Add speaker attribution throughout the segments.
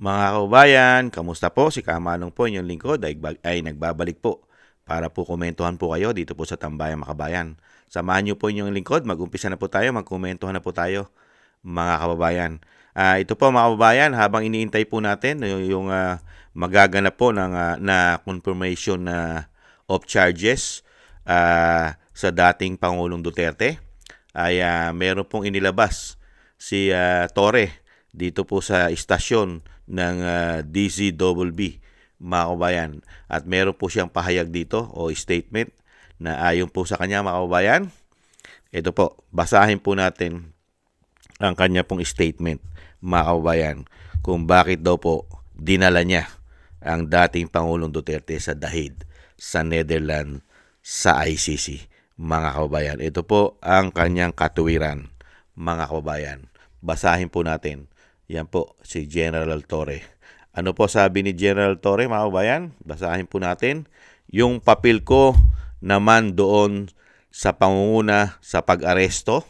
Speaker 1: Mga kababayan, kamusta po? Si Kamanong po, inyong lingkod ay nagbabalik po para po komentuhan po kayo dito po sa Tambayang Makabayan. Samahan niyo po inyong lingkod, mag-umpisa na po tayo, magkomentuhan na po tayo mga kababayan. Ito po mga kababayan, habang iniintay po natin yung magaganap po na confirmation of charges sa dating Pangulong Duterte, ay meron pong inilabas si Torre dito po sa istasyon ng DZBB, mga kababayan. At meron po siyang pahayag dito o statement na ayon po sa kanya, mga kababayan. Ito po, basahin po natin ang kanya pong statement, mga kababayan, kung bakit daw po dinala niya ang dating Pangulong Duterte sa Dahid sa Netherlands sa ICC, mga kababayan. Ito po ang kanyang katuwiran, mga kababayan. Basahin po natin. Yan po si General Torre. Ano po sabi ni General Torre, mga kababayan? Basahin po natin. Yung papel ko naman doon sa pangunguna sa pag-aresto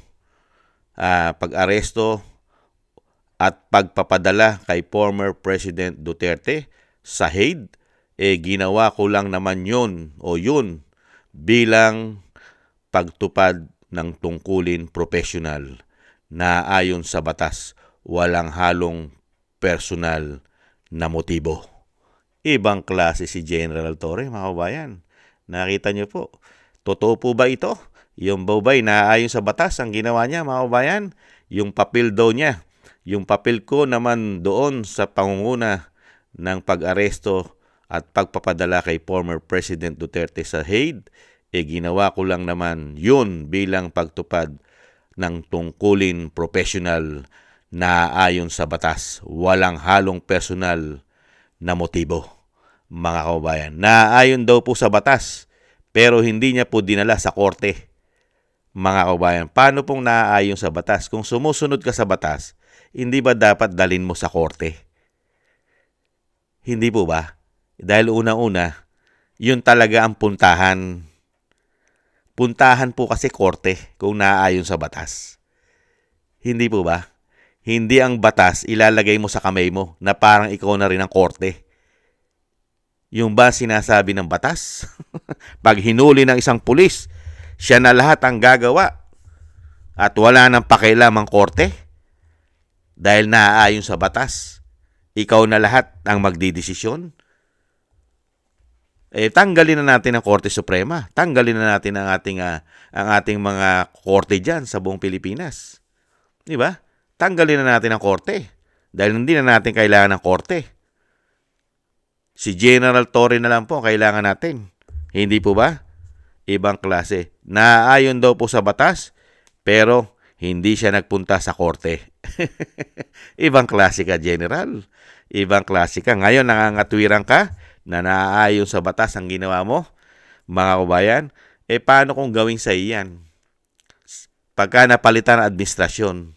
Speaker 1: at pagpapadala kay former President Duterte sa Hague, ginawa ko lang naman yun bilang pagtupad ng tungkulin profesional na ayon sa batas, walang halong personal na motibo. Ibang klase si General Torre, mga kababayan. Nakita niyo po. Totoo po ba ito? Yung ba'y naayon sa batas ang ginawa niya, mga kababayan? Yung papel daw niya. Yung papel ko naman doon sa pangunguna ng pag-aresto at pagpapadala kay former President Duterte sa Hague, ginawa ko lang naman yun bilang pagtupad ng tungkulin profesional na ayon sa batas, walang halong personal na motibo, mga kababayan. Naayon daw po sa batas, pero hindi niya po dinala sa korte, mga kababayan. Paano pong naaayon sa batas? Kung sumusunod ka sa batas, hindi ba dapat dalin mo sa korte? Hindi po ba? Dahil una-una, yun talaga ang puntahan. Puntahan po kasi korte kung naaayon sa batas. Hindi po ba? Hindi ang batas ilalagay mo sa kamay mo na parang ikaw na rin ang korte. Yung ba sinasabi ng batas? Pag hinuli ng isang pulis, siya na lahat ang gagawa at wala nang pakialam ang korte dahil naaayon sa batas. Ikaw na lahat ang magdidesisyon. Tanggalin na natin ang Korte Suprema. Tanggalin na natin ang ating mga korte diyan sa buong Pilipinas. 'Di ba? Tanggalin na natin ang korte dahil hindi na natin kailangan ng korte. Si General Torre na lang po kailangan natin. Hindi po ba? Ibang klase. Naayon daw po sa batas, pero hindi siya nagpunta sa korte. Ibang klase ka, General. Ibang klase ka. Ngayon, nangangatwiran ka na naaayon sa batas ang ginawa mo, mga kabayan. Paano kung gawin sa iyan? Pagka napalitan ang administrasyon,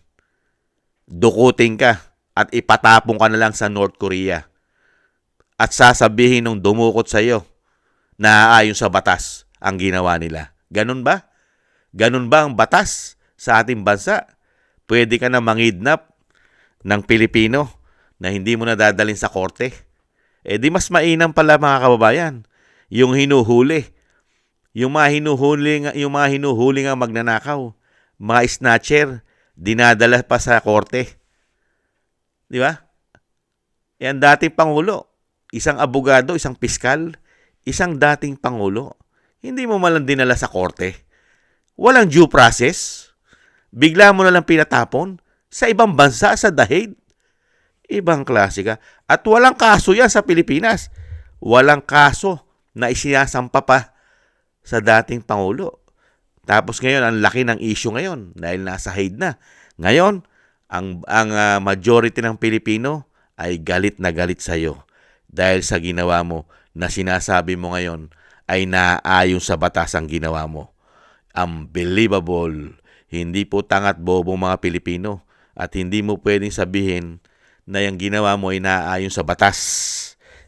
Speaker 1: dukutin ka at ipatapong ka na lang sa North Korea. At sasabihin nung dumukot sa iyo na ayon sa batas ang ginawa nila. Ganun ba? Ganun ba ang batas sa ating bansa? Pwede ka na mangidnap ng Pilipino na hindi mo na dadalhin sa korte. Di mas mainam pala, mga kababayan, yung hinuhuli. Yung mga hinuhuli nga magnanakaw, mga snatcher, dinadala pa sa korte. Di ba? Yan dating Pangulo. Isang abogado, isang piskal, isang dating Pangulo. Hindi mo malang dinala sa korte. Walang due process. Bigla mo na lang pinatapon sa ibang bansa, sa dahig. Ibang klase ka. At walang kaso yan sa Pilipinas. Walang kaso na isinasampa pa sa dating Pangulo. Tapos ngayon, ang laki ng issue ngayon dahil nasa Hague na. Ngayon, ang majority ng Pilipino ay galit na galit sa iyo dahil sa ginawa mo na sinasabi mo ngayon ay naayon sa batas ang ginawa mo. Unbelievable. Hindi po tangat bobo mga Pilipino at hindi mo pwedeng sabihin na yung ginawa mo ay naayon sa batas.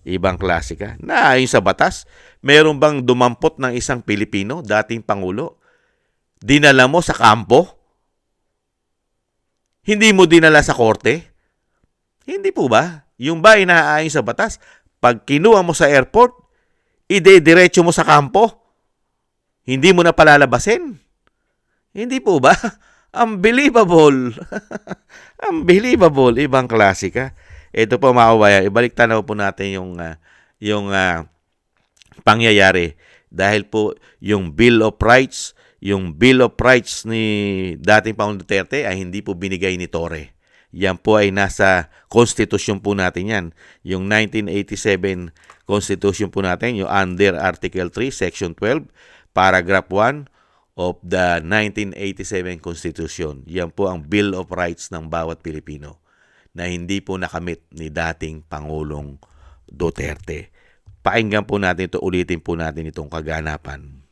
Speaker 1: Ibang klase ka. Naayon sa batas? Meron bang dumampot ng isang Pilipino, dating Pangulo? Dinala mo sa kampo? Hindi mo dinala sa korte? Hindi po ba? Yung ba ay naaayon sa batas? Pag kinuha mo sa airport, ide-diretso mo sa kampo. Hindi mo na palalabasin. Hindi po ba? Unbelievable. Unbelievable. Ibang klase ka. Ito po mga kabayan, ibalik tanaw po natin yung pangyayari. Dahil po yung Bill of Rights ni dating Pangulong Duterte ay hindi po binigay ni Torre. Yan po ay nasa Constitution po natin yan. Yung 1987 Constitution po natin, yung under Article 3, Section 12, Paragraph 1 of the 1987 Constitution. Yan po ang Bill of Rights ng bawat Pilipino na hindi po nakamit ni dating Pangulong Duterte. Pakinggan po natin ito, ulitin po natin itong kaganapan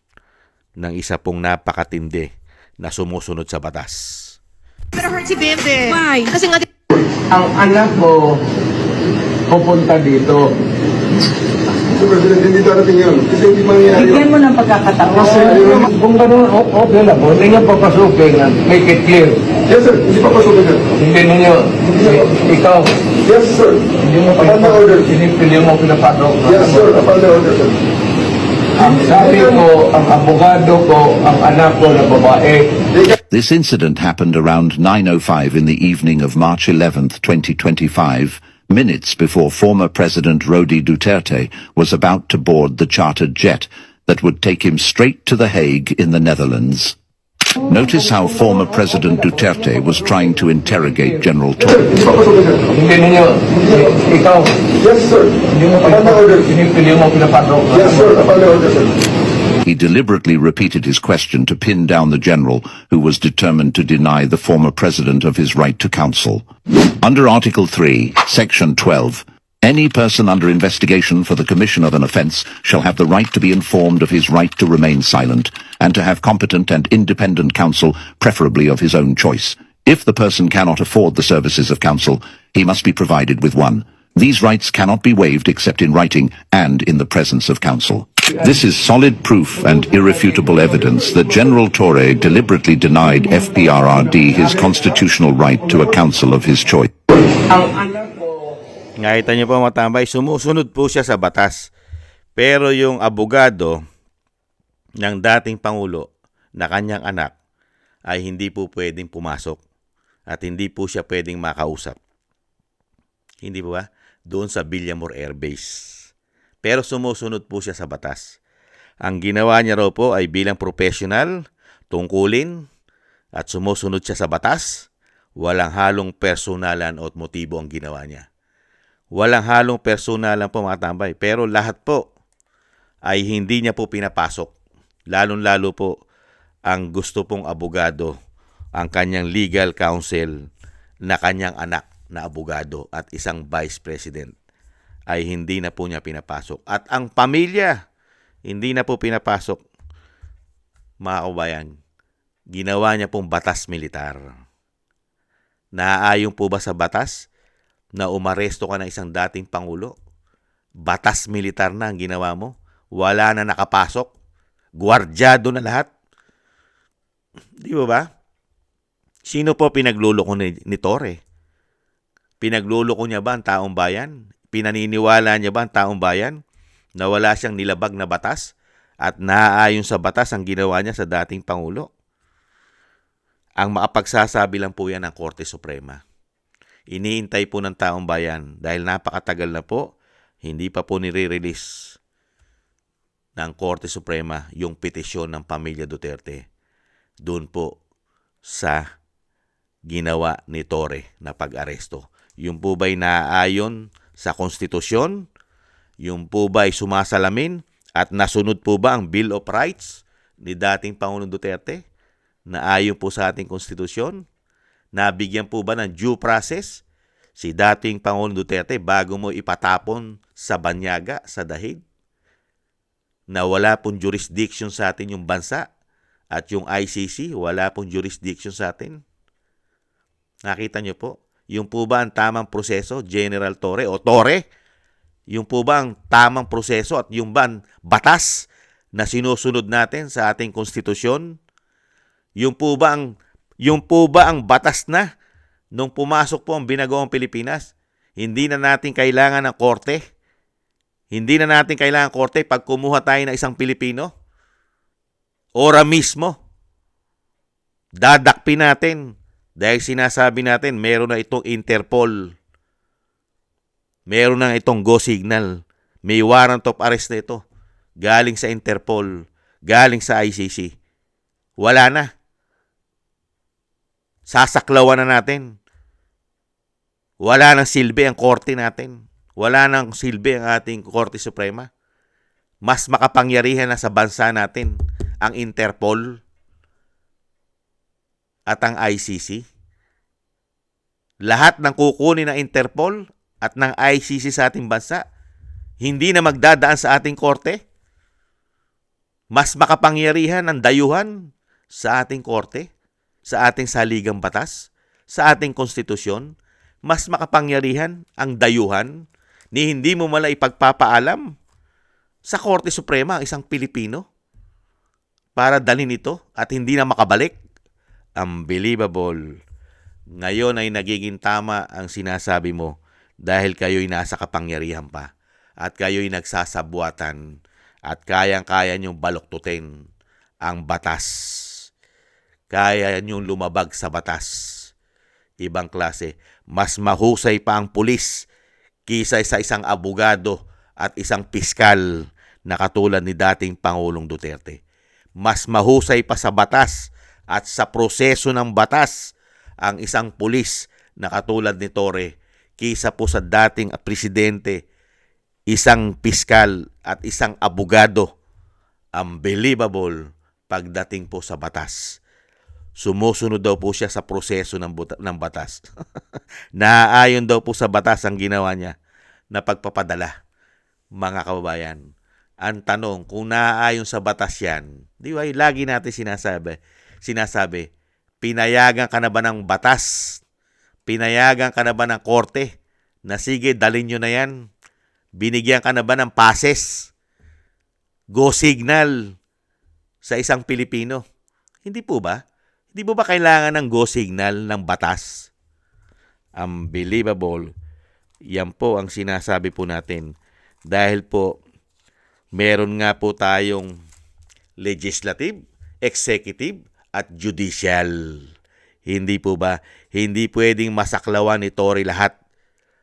Speaker 1: ng isa pong napakatindi na sumusunod sa batas.
Speaker 2: Pero hurt si Bebe.
Speaker 3: Why?
Speaker 2: Kasi nga,
Speaker 4: Ang anak ko pupunta dito.
Speaker 5: Mr. President, hindi darating yun. Kasi hindi mangyayari
Speaker 4: Bigyan
Speaker 5: yun.
Speaker 4: mo ng pagkakataon. Kung gano'n, okay lang po. Hindi nyo papasukin and make it clear.
Speaker 5: Yes, sir. Hindi pa pasukin yan.
Speaker 4: Hindi ninyo, ikaw,
Speaker 5: Yes, sir.
Speaker 4: hindi mo
Speaker 5: Upon the order.
Speaker 4: pinipili mo pinapasok.
Speaker 5: Yes, sir. Upon the order, sir.
Speaker 4: Ang sabi ko, ang abogado ko, ang anak ko na babae,
Speaker 6: This incident happened around 9:05 in the evening of March 11th, 2025, minutes before former President Rodi Duterte was about to board the chartered jet that would take him straight to The Hague in the Netherlands. Notice how former President Duterte was trying to interrogate General
Speaker 5: Sir,
Speaker 6: Torre.
Speaker 5: hindi pa pasukin yan.
Speaker 4: hindi ninyo, ikaw,
Speaker 5: Yes, sir.
Speaker 4: hindi mo
Speaker 5: Upon the order.
Speaker 4: pinipili mo pinapasok.
Speaker 5: Yes, sir. Upon the order, sir.
Speaker 6: He deliberately repeated his question to pin down the general, who was determined to deny the former president of his right to counsel. Under Article 3, Section 12, any person under investigation for the commission of an offence shall have the right to be informed of his right to remain silent and to have competent and independent counsel, preferably of his own choice. If the person cannot afford the services of counsel, he must be provided with one. These rights cannot be waived except in writing and in the presence of counsel. This is solid proof and irrefutable evidence that General Torre deliberately denied FPRRD his constitutional right to a counsel of his choice.
Speaker 4: Ang anak ko,
Speaker 1: Nakita niyo po mga tambay, sumusunod po siya sa batas. Pero yung abogado ng dating Pangulo na kanyang anak ay hindi po pwedeng pumasok at hindi po siya pwedeng makausap. Hindi po ba? Doon sa Villamor Air Base. Pero sumusunod po siya sa batas. Ang ginawa niya raw po ay bilang professional, tungkulin, at sumusunod siya sa batas. Walang halong personalan o motibo ang ginawa niya. Walang halong personalan po mga tambay. Pero lahat po ay hindi niya po pinapasok. Lalong-lalo po ang gusto pong abogado, ang kanyang legal counsel na kanyang anak na abogado at isang vice president ay hindi na po niya pinapasok. At ang pamilya, hindi na po pinapasok. Mga kabayan, ginawa niya pong batas militar. Naaayon po ba sa batas na umaresto ka ng isang dating Pangulo? Batas militar na ang ginawa mo? Wala na nakapasok? Gwardyado na lahat? Di ba? Sino po pinagluloko ni Torre? Pinagluloko niya ba ang taong bayan? Pinaniniwala niya ba ang taong bayan na wala siyang nilabag na batas at naaayon sa batas ang ginawa niya sa dating Pangulo? Ang makapagsasabi lang po yan ng Korte Suprema. Iniintay po ng taong bayan dahil napakatagal na po, hindi pa po nire-release ng Korte Suprema yung petisyon ng pamilya Duterte. Doon po sa ginawa ni Torre na pag-aresto. Yung po ba'y naaayon sa konstitusyon? Yung po ba'y sumasalamin? At nasunod po ba ang Bill of Rights ni dating Pangulong Duterte? Na ayon po sa ating konstitusyon? Nabigyan po ba ng due process si dating Pangulong Duterte bago mo ipatapon sa banyaga, sa dahig? Na wala pong jurisdiction sa atin yung bansa at yung ICC, wala pong jurisdiction sa atin? Nakita niyo po? Yung po ba ang tamang proseso, General Torre o Torre? Yung po ba ang tamang proseso at yung ba ang batas na sinusunod natin sa ating konstitusyon? Yung po ba ang batas na nung pumasok po ang binagawang Pilipinas? Hindi na natin kailangan ng korte. Hindi na natin kailangan ng korte pag kumuha tayo ng isang Pilipino. Ora mismo. Dadakpin natin. Dahil sinasabi natin, meron na itong Interpol. Meron na itong Go Signal. May warrant of arrest na ito. Galing sa Interpol. Galing sa ICC. Wala na. Sasaklawan na natin. Wala nang silbi ang korte natin. Wala nang silbi ang ating Korte Suprema. Mas makapangyarihan na sa bansa natin ang Interpol at ang ICC. Lahat ng kukunin ng Interpol at ng ICC sa ating bansa, hindi na magdadaan sa ating korte. Mas makapangyarihan ang dayuhan sa ating korte, sa ating saligang batas, sa ating konstitusyon. Mas makapangyarihan ang dayuhan ni hindi mo mala ipagpapaalam sa Korte Suprema ang isang Pilipino para dalhin ito at hindi na makabalik. Unbelievable. Ngayon ay nagiging tama ang sinasabi mo dahil kayo'y nasa kapangyarihan pa at kayo'y nagsasabuatan at kayang-kaya niyong baluktutin ang batas. Kaya niyong lumabag sa batas. Ibang klase. Mas mahusay pa ang pulis kisa sa isang abogado at isang piskal na katulad ni dating Pangulong Duterte. Mas mahusay pa sa batas at sa proseso ng batas ang isang pulis na katulad ni Torre kisa po sa dating presidente, isang piskal at isang abogado. Unbelievable pagdating po sa batas. Sumusunod daw po siya sa proseso ng batas. Naaayon daw po sa batas ang ginawa niya na pagpapadala, mga kababayan. Ang tanong, kung naaayon sa batas yan, di ba, lagi natin sinasabi, pinayagan ka na ba ng batas? Pinayagan ka na ba ng korte? Na sige, dalhin nyo na yan. Binigyan ka na ba ng pases? Go signal sa isang Pilipino? Hindi po ba? Hindi mo ba kailangan ng go signal ng batas? Unbelievable. Yan po ang sinasabi po natin. Dahil po, meron nga po tayong legislative, executive, at judicial. Hindi po ba? Hindi pwedeng masaklawan ni Tory lahat.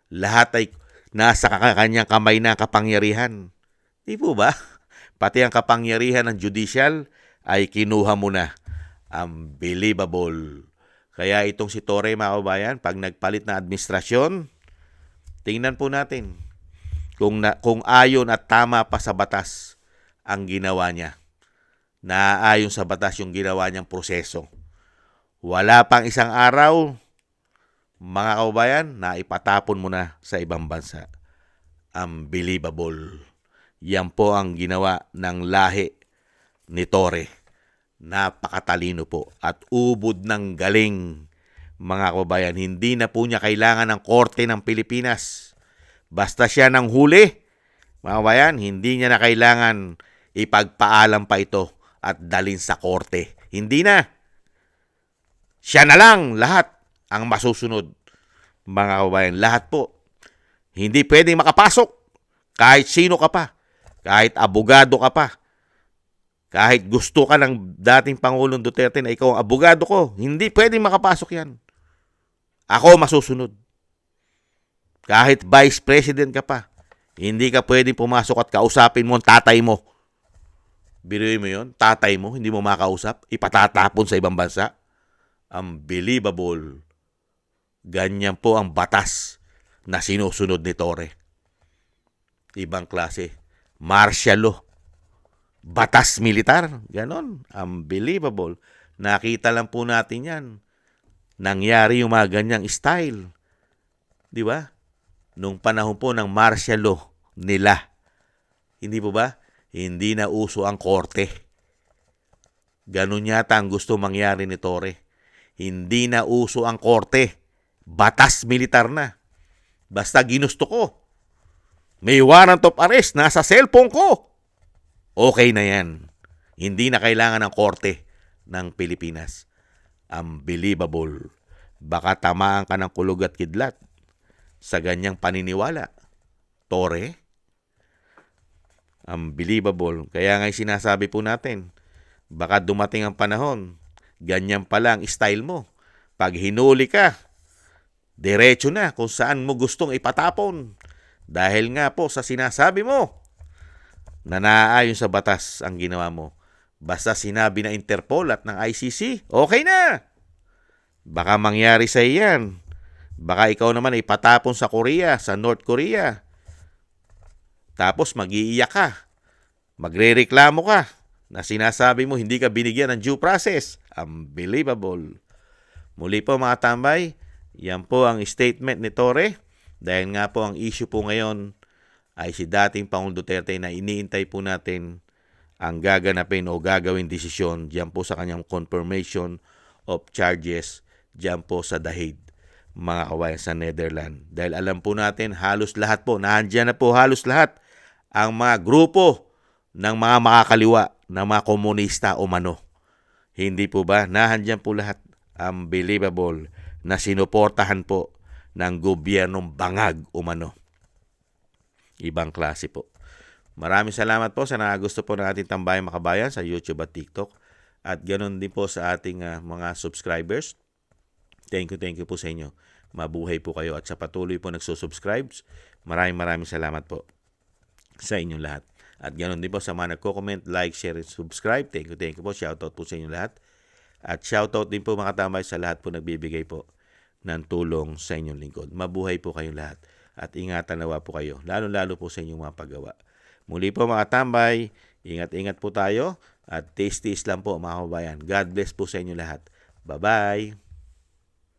Speaker 1: Lahat ay nasa kanyang kamay na kapangyarihan. Hindi po ba? Pati ang kapangyarihan ng judicial ay kinuha mo na. Unbelievable. Kaya itong si Torre, mga kabayan, pag nagpalit na administrasyon, tingnan po natin kung ayon at tama pa sa batas ang ginawa niya. Naaayon sa batas yung ginawa niyang proseso. Wala pang isang araw, mga kababayan, na ipatapon mo na sa ibang bansa. Unbelievable. Yan po ang ginawa ng lahi ni Torre. Napakatalino po at ubod ng galing, mga kababayan. Hindi na po niya kailangan ng korte ng Pilipinas. Basta siya nang huli, mga kababayan, hindi niya na kailangan ipagpaalam pa ito at dalhin sa korte. Hindi na. Siya na lang lahat ang masusunod, mga kababayan. Lahat po. Hindi pwedeng makapasok kahit sino ka pa. Kahit abogado ka pa. Kahit gusto ka ng dating Pangulong Duterte na ikaw ang abogado ko, hindi pwedeng makapasok yan. Ako masusunod. Kahit Vice President ka pa, hindi ka pwedeng pumasok at kausapin mo ang tatay mo. Biruin mo yun, tatay mo, hindi mo makausap, ipatatapon sa ibang bansa. Unbelievable. Ganyan po ang batas na sinusunod ni Torre. Ibang klase. Martial law. Batas militar. Ganon. Unbelievable. Nakita lang po natin yan. Nangyari yung mga ganyang style. Di ba? Nung panahon po ng martial law nila. Hindi po ba? Hindi na uso ang korte. Ganon yata ang gusto mangyari ni Torre. Hindi na uso ang korte. Batas militar na. Basta ginusto ko. May warrant of arrest. Nasa cellphone ko. Okay na yan. Hindi na kailangan ng korte ng Pilipinas. Unbelievable. Baka tamaan ka ng kulog at kidlat. sa ganyang paniniwala. Tore? Unbelievable. Kaya nga sinasabi po natin, baka dumating ang panahon, ganyan pala ang style mo. Pag hinuli ka, diretso na kung saan mo gustong ipatapon. Dahil nga po sa sinasabi mo, na naaayon sa batas ang ginawa mo. Basta sinabi na Interpol at ng ICC, okay na. Baka mangyari sa iyan. Baka ikaw naman ay patapon sa Korea, sa North Korea. Tapos mag-iiyak ka. Magrereklamo ka na sinasabi mo hindi ka binigyan ng due process. Unbelievable. Muli po mga tambay, yan po ang statement ni Torre. Dahil nga po ang issue po ngayon ay si dating Pangulong Duterte na iniintay po natin ang gaganapin o gagawin desisyon diyan po sa kanyang confirmation of charges diyan po sa The Hague, mga kawayan sa Netherlands. Dahil alam po natin halos lahat po, nandiyan na po halos lahat ang mga grupo ng mga makakaliwa, ng mga komunista o mano. Hindi po ba? Nandiyan po lahat. Unbelievable na sinuportahan po ng gobyernong bangag o mano. Ibang klase po. Maraming salamat po sa nakagusto po ng ating Tambayang Makabayan sa YouTube at TikTok. At ganoon din po sa ating mga subscribers. Thank you po sa inyo. Mabuhay po kayo at sa patuloy po nagsusubscribes. Maraming salamat po sa inyong lahat. At ganoon din po sa mga nagko-comment, like, share, and subscribe. Thank you po. Shoutout po sa inyong lahat. At shoutout din po mga tambay sa lahat po nagbibigay po ng tulong sa inyong lingkod. Mabuhay po kayong lahat. At ingatan nawa po kayo. Lalo po sa inyong mga paggawa. Muli po mga tambay, ingat-ingat po tayo. At taste lang po mga kababayan. God bless po sa inyo lahat. Bye-bye!